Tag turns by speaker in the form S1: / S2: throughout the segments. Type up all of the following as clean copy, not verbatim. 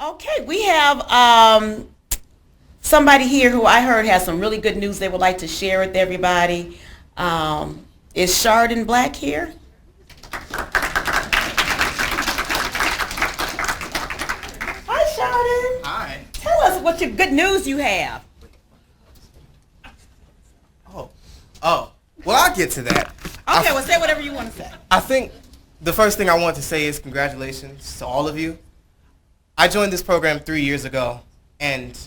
S1: Okay, we have somebody here who I heard has some really good news they would like to share with everybody. Is Chardon Black here? Hi, Chardon.
S2: Hi.
S1: Tell us what your good news you have.
S2: Oh. Well, I'll get to that.
S1: Okay, well, say whatever you want to say.
S2: I think the first thing I want to say is congratulations to all of you. I joined this program 3 years ago, and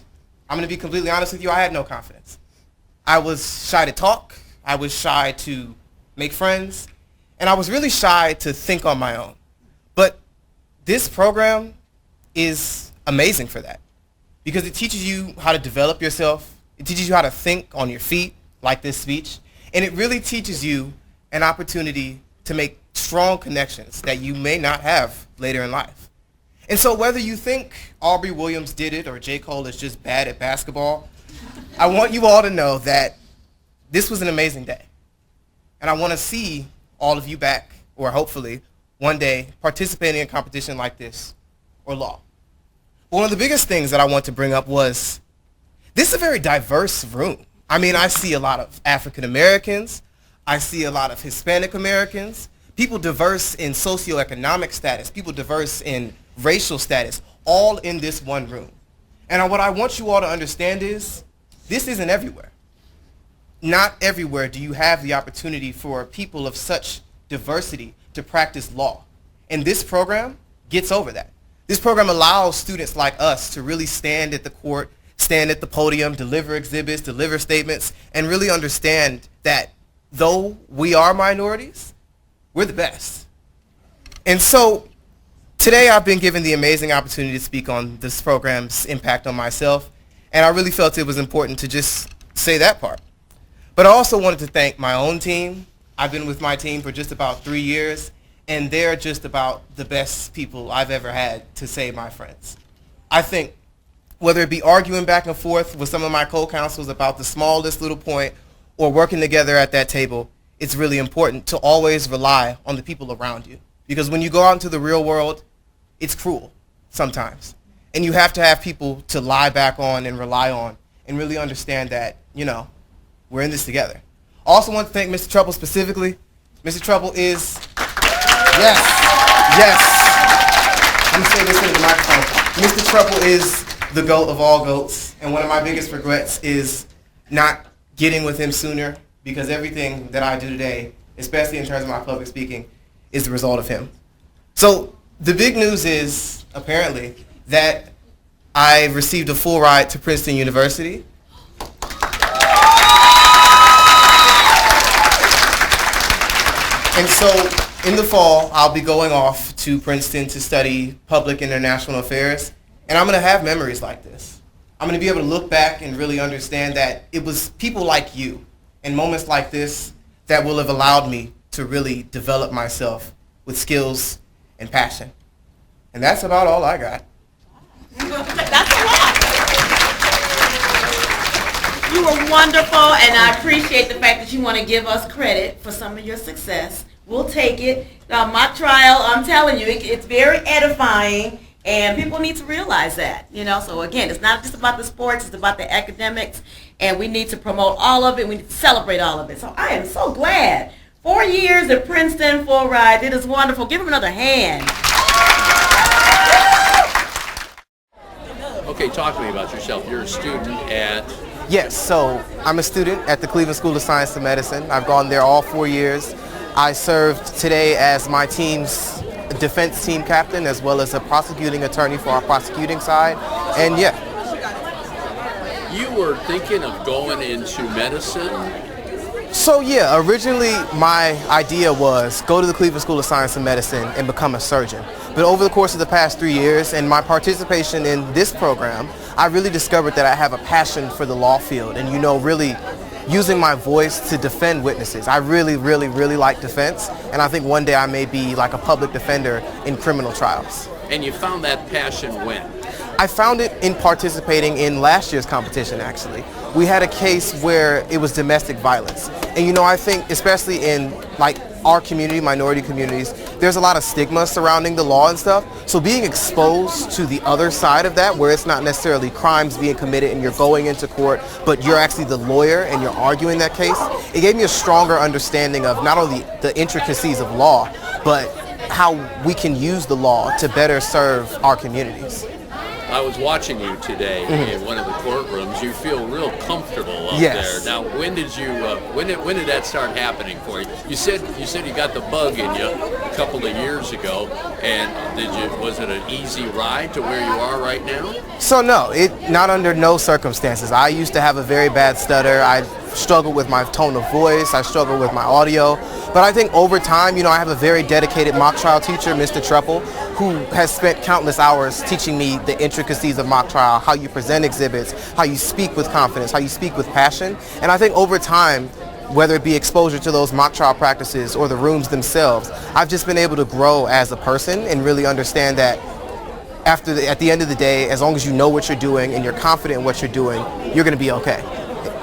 S2: I'm going to be completely honest with you, I had no confidence. I was shy to talk, I was shy to make friends, and I was really shy to think on my own. But this program is amazing for that because it teaches you how to develop yourself, it teaches you how to think on your feet, like this speech, and it really teaches you an opportunity to make strong connections that you may not have later in life. And so whether you think Aubrey Williams did it or J. Cole is just bad at basketball, I want you all to know that this was an amazing day. And I want to see all of you back, or hopefully one day, participating in a competition like this or law. One of the biggest things that I want to bring up was this is a very diverse room. I mean, I see a lot of African Americans, I see a lot of Hispanic Americans, people diverse in socioeconomic status, people diverse in racial status, all in this one room. And what I want you all to understand is this isn't everywhere. Not everywhere do you have the opportunity for people of such diversity to practice law. And this program gets over that. This program allows students like us to really stand at the court, stand at the podium, deliver exhibits, deliver statements, and really understand that though we are minorities, we're the best. And so today I've been given the amazing opportunity to speak on this program's impact on myself, and I really felt it was important to just say that part. But I also wanted to thank my own team. I've been with my team for just about 3 years, and they're just about the best people I've ever had to say my friends. I think whether it be arguing back and forth with some of my co-counsels about the smallest little point or working together at that table, it's really important to always rely on the people around you. Because when you go out into the real world, it's cruel sometimes. And you have to have people to lie back on and rely on and really understand that, you know, we're in this together. I also want to thank Mr. Trouble specifically. Mr. Trouble is, yes. Let me say this into the microphone. Mr. Trouble is the GOAT of all GOATs, and one of my biggest regrets is not getting with him sooner, because everything that I do today, especially in terms of my public speaking, is the result of him. So the big news is, apparently, that I received a full ride to Princeton University. And so in the fall, I'll be going off to Princeton to study public international affairs. And I'm going to have memories like this. I'm going to be able to look back and really understand that it was people like you and moments like this that will have allowed me to really develop myself with skills and passion. And that's about all I got.
S1: That's a lot. You were wonderful, and I appreciate the fact that you want to give us credit for some of your success. We'll take it. My trial, I'm telling you, it's very edifying. And people need to realize that, you know. So again, it's not just about the sports, it's about the academics, and we need to promote all of it. We need to celebrate all of it. So I am so glad. 4 years at Princeton, full ride. It is wonderful. Give him another hand.
S3: Okay, talk to me about yourself. You're a student at...
S2: Yes, so I'm a student at the Cleveland School of Science and Medicine. I've gone there all 4 years. I served today as my team's defense team captain, as well as a prosecuting attorney for our prosecuting side. And yeah.
S3: You were thinking of going into medicine?
S2: So yeah, originally my idea was go to the Cleveland School of Science and Medicine and become a surgeon. But over the course of the past 3 years and my participation in this program, I really discovered that I have a passion for the law field and, you know, really using my voice to defend witnesses. I really like defense, and I think one day I may be like a public defender in criminal trials.
S3: And you found that passion when?
S2: I found it in participating in last year's competition, actually. We had a case where it was domestic violence. And you know, I think especially in like our community, minority communities, there's a lot of stigma surrounding the law and stuff. So being exposed to the other side of that, where it's not necessarily crimes being committed and you're going into court, but you're actually the lawyer and you're arguing that case, it gave me a stronger understanding of not only the intricacies of law, but how we can use the law to better serve our communities.
S3: I was watching you today in one of the courtrooms. You feel real comfortable up
S2: Yes.
S3: there. Now, when did you? When did that start happening for you? You said you got the bug in you a couple of years ago, and was it an easy ride to where you are right now?
S2: So no, not under no circumstances. I used to have a very bad stutter. I struggled with my tone of voice. I struggled with my audio. But I think over time, I have a very dedicated mock trial teacher, Mr. Treppel, who has spent countless hours teaching me the intricacies of mock trial, how you present exhibits, how you speak with confidence, how you speak with passion. And I think over time, whether it be exposure to those mock trial practices or the rooms themselves, I've just been able to grow as a person and really understand that at the end of the day, as long as you know what you're doing and you're confident in what you're doing, you're going to be okay.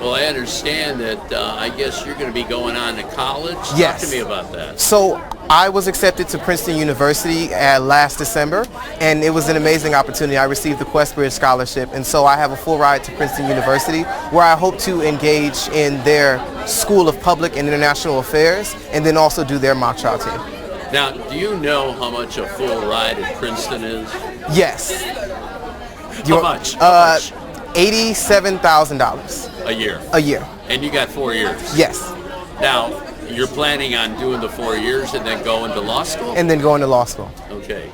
S3: Well, I understand that I guess you're going to be going on to college.
S2: Yes.
S3: Talk to me about that.
S2: So I was accepted to Princeton University last December, and it was an amazing opportunity. I received the Questbridge Scholarship, and so I have a full ride to Princeton University, where I hope to engage in their School of Public and International Affairs, and then also do their mock trial team.
S3: Now, do you know how much a full ride at Princeton is?
S2: Yes.
S3: How much?
S2: $87,000
S3: A year.
S2: a year.
S3: And you got 4 years.
S2: Yes.
S3: Now, you're planning on doing the 4 years and then going to law school?
S2: And then going to law school.
S3: Okay.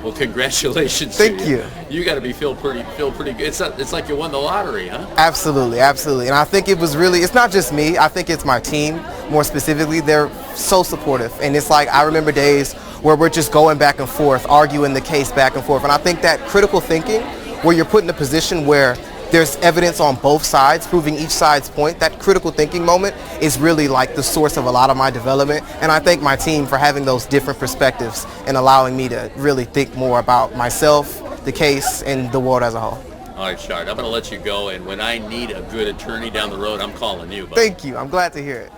S3: Well, congratulations.
S2: Thank
S3: to
S2: you.
S3: You got to feel pretty good. It's like you won the lottery, huh?
S2: Absolutely, absolutely. And I think it's not just me, I think it's my team more specifically. They're so supportive. And it's like, I remember days where we're just going back and forth, arguing the case back and forth. And I think that critical thinking, where you're put in a position where there's evidence on both sides, proving each side's point, that critical thinking moment is really like the source of a lot of my development. And I thank my team for having those different perspectives and allowing me to really think more about myself, the case, and the world as a whole.
S3: All right, Chard, I'm going to let you go. And when I need a good attorney down the road, I'm calling you. Buddy.
S2: Thank you. I'm glad to hear it.